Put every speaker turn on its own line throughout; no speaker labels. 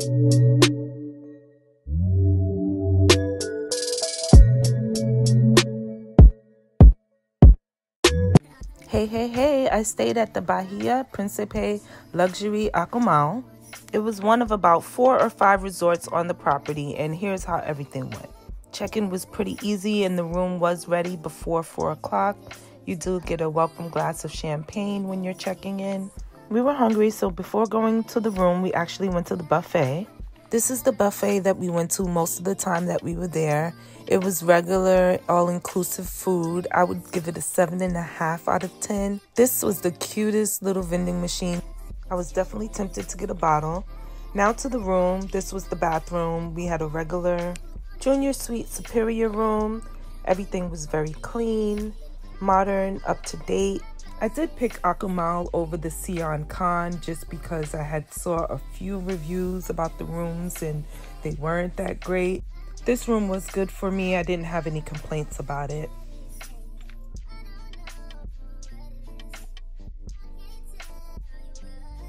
Hey, I stayed at the Bahia Principe Luxury Akumal. It was one of about 4 or 5 resorts on the property, and here's how everything went. Check-in was pretty easy and the room was ready before 4 o'clock. You do get a welcome glass of champagne when you're checking in. We were hungry, so before going to the room, we actually went to the buffet. This is the buffet that we went to most of the time that we were there. It was regular, all-inclusive food. I would give it a 7.5 out of 10. This was the cutest little vending machine. I was definitely tempted to get a bottle. Now to the room. This was the bathroom. We had a regular junior suite superior room. Everything was very clean, modern, up to date. I did pick Akumal over the Sion Khan just because I had saw a few reviews about the rooms and they weren't that great. This room was good for me. I didn't have any complaints about it.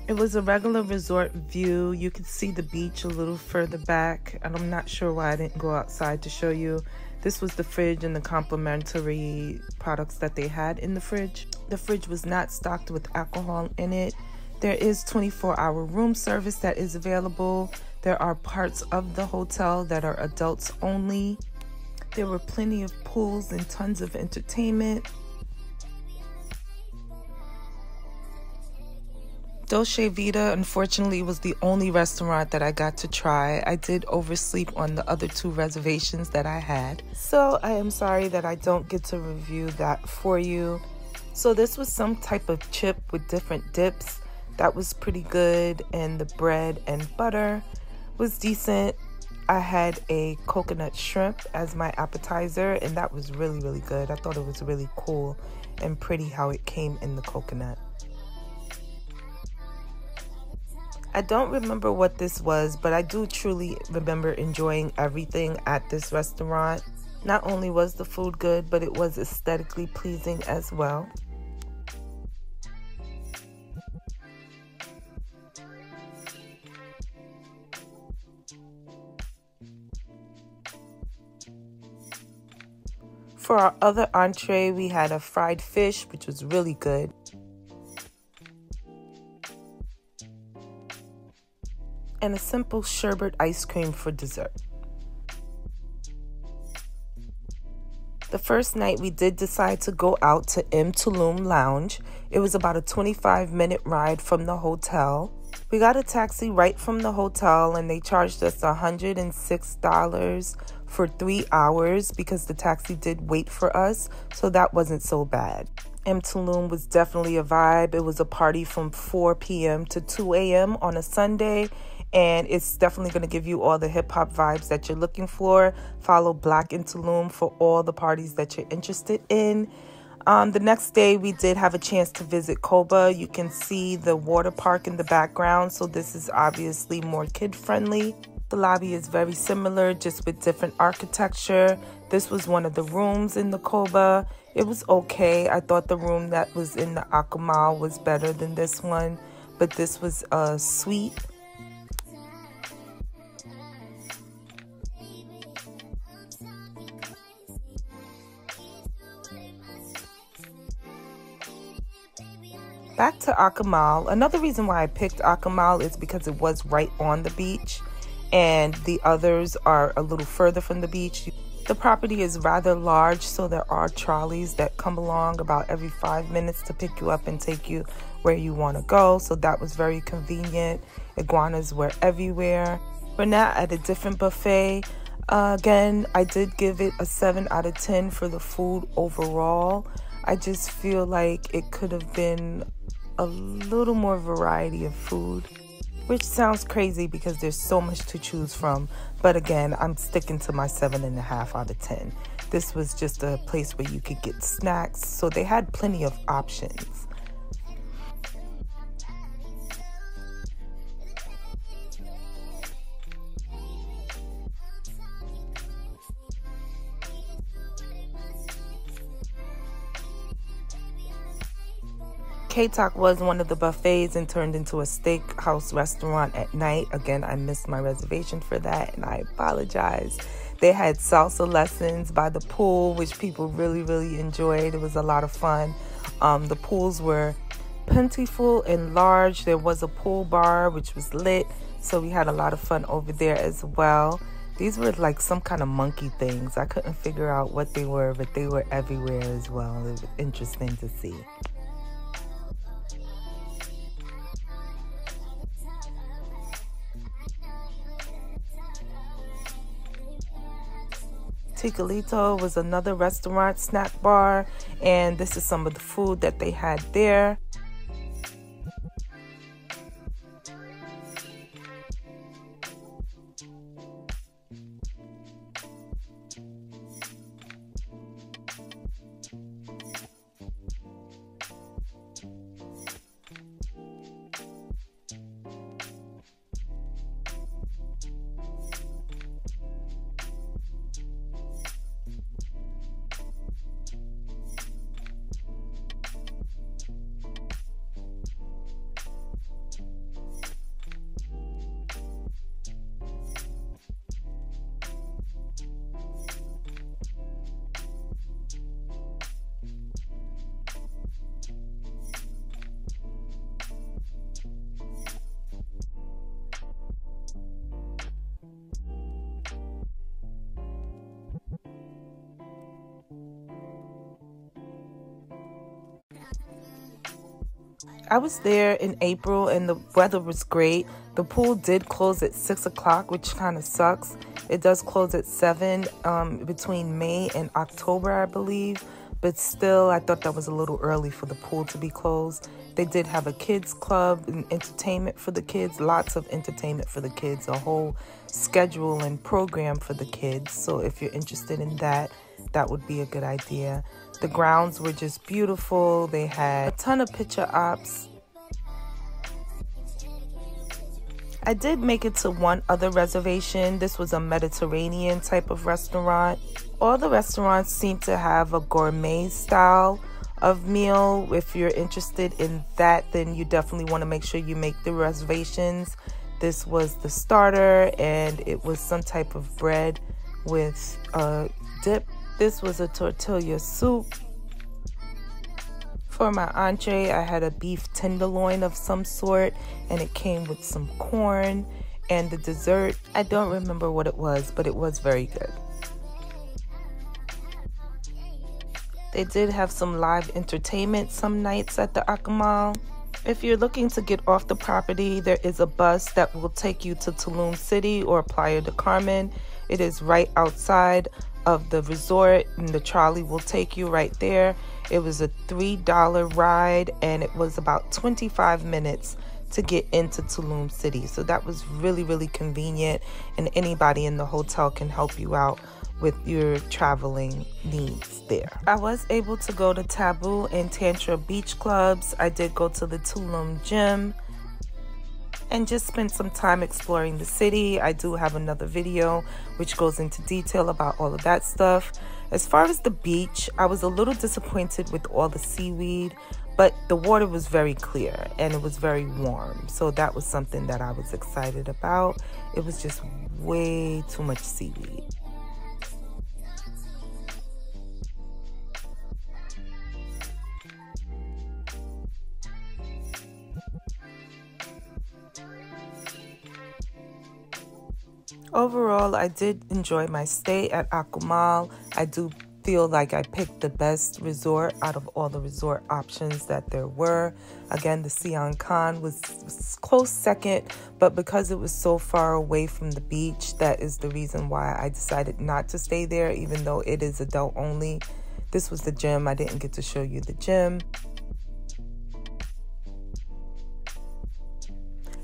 It was a regular resort view. You could see the beach a little further back, and I'm not sure why I didn't go outside to show you. This was the fridge and the complimentary products that they had in the fridge. The fridge was not stocked with alcohol in it. There is 24-hour room service that is available. There are parts of the hotel that are adults only. There were plenty of pools and tons of entertainment. Dolce Vita, unfortunately, was the only restaurant that I got to try. I did oversleep on the other 2 reservations that I had. So I am sorry that I don't get to review that for you. So this was some type of chip with different dips. That was pretty good, and the bread and butter was decent. I had a coconut shrimp as my appetizer, and that was really, really good. I thought it was really cool and pretty how it came in the coconut. I don't remember what this was, but I do truly remember enjoying everything at this restaurant. Not only was the food good, but it was aesthetically pleasing as well. For our other entree, we had a fried fish, which was really good. And a simple sherbet ice cream for dessert. The first night we did decide to go out to Tulum Lounge. It was about a 25-minute ride from the hotel. We got a taxi right from the hotel and they charged us $106 for 3 hours because the taxi did wait for us, so that wasn't so bad. Tulum was definitely a vibe. It was a party from 4 p.m. to 2 a.m. on a Sunday. And it's definitely going to give you all the hip-hop vibes that you're looking for. Follow Black in Tulum for all the parties that you're interested in. The next day, we did have a chance to visit Coba. You can see the water park in the background, so this is obviously more kid-friendly. The lobby is very similar, just with different architecture. This was one of the rooms in the Coba. It was okay. I thought the room that was in the Akumal was better than this one, but this was a suite. Back to Akumal. Another reason why I picked Akumal is because it was right on the beach and the others are a little further from the beach. The property is rather large, so there are trolleys that come along about every 5 minutes to pick you up and take you where you want to go. So that was very convenient. Iguanas were everywhere. We're now at a different buffet. Again, I did give it a 7 out of 10 for the food overall. I just feel like it could have been a little more variety of food, which sounds crazy because there's so much to choose from. But again, I'm sticking to my 7.5 out of 10. This was just a place where you could get snacks, so they had plenty of options. K-Talk was one of the buffets and turned into a steakhouse restaurant at night. Again, I missed my reservation for that, and I apologize. They had salsa lessons by the pool, which people really, really enjoyed. It was a lot of fun. The pools were plentiful and large. There was a pool bar, which was lit, so we had a lot of fun over there as well. These were like some kind of monkey things. I couldn't figure out what they were, but they were everywhere as well. It was interesting to see. Ticalito was another restaurant snack bar, and this is some of the food that they had there. I was there in April and the weather was great. The pool did close at 6 o'clock, which kind of sucks. It does close at 7 between May and October, I believe. But still, I thought that was a little early for the pool to be closed. They did have a kids club and entertainment for the kids, lots of entertainment for the kids, a whole schedule and program for the kids. So if you're interested in that, that would be a good idea. The grounds were just beautiful. They had a ton of picture ops. I did make it to one other reservation. This was a Mediterranean type of restaurant. All the restaurants seem to have a gourmet style of meal. If you're interested in that, then you definitely want to make sure you make the reservations. This was the starter, and it was some type of bread with a dip. This was a tortilla soup. For my entree, I had a beef tenderloin of some sort, and it came with some corn. And the dessert, I don't remember what it was, but it was very good. They did have some live entertainment some nights at the Akumal. If you're looking to get off the property, there is a bus that will take you to Tulum City or Playa del Carmen. It is right outside of the resort, and the trolley will take you right there. It was a $3 ride, and it was about 25 minutes to get into Tulum City. So that was really, really convenient, and anybody in the hotel can help you out with your traveling needs there. I was able to go to Taboo and Tantra beach clubs. I did go to the Tulum gym and just spent some time exploring the city. I do have another video which goes into detail about all of that stuff. As far as the beach, I was a little disappointed with all the seaweed, but the water was very clear and it was very warm. So that was something that I was excited about. It was just way too much seaweed. Overall, I did enjoy my stay at Akumal. I do feel like I picked the best resort out of all the resort options that there were. Again, the Sian Khan was close second, but because it was so far away from the beach, that is the reason why I decided not to stay there, even though it is adult only. This was the gym. I didn't get to show you the gym.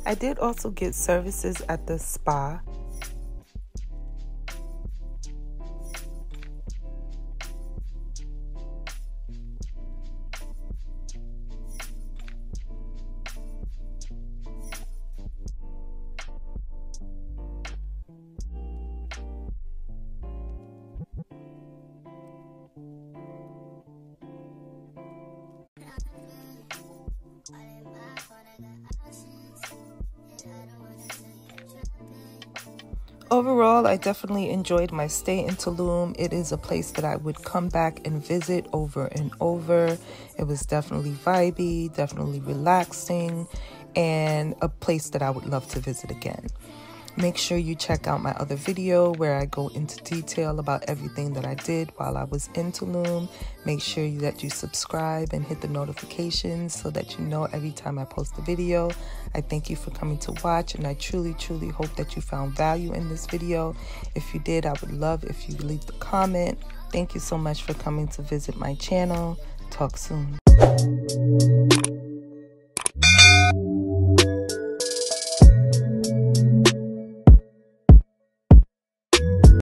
I did also get services at the spa. Overall, I definitely enjoyed my stay in Tulum. It is a place that I would come back and visit over and over. It was definitely vibey, definitely relaxing, and a place that I would love to visit again. Make sure you check out my other video where I go into detail about everything that I did while I was in Tulum. Make sure that you subscribe and hit the notifications so that you know every time I post a video. I thank you for coming to watch, and I truly hope that you found value in this video. If you did, I would love if you leave a comment. Thank you so much for coming to visit my channel. Talk soon.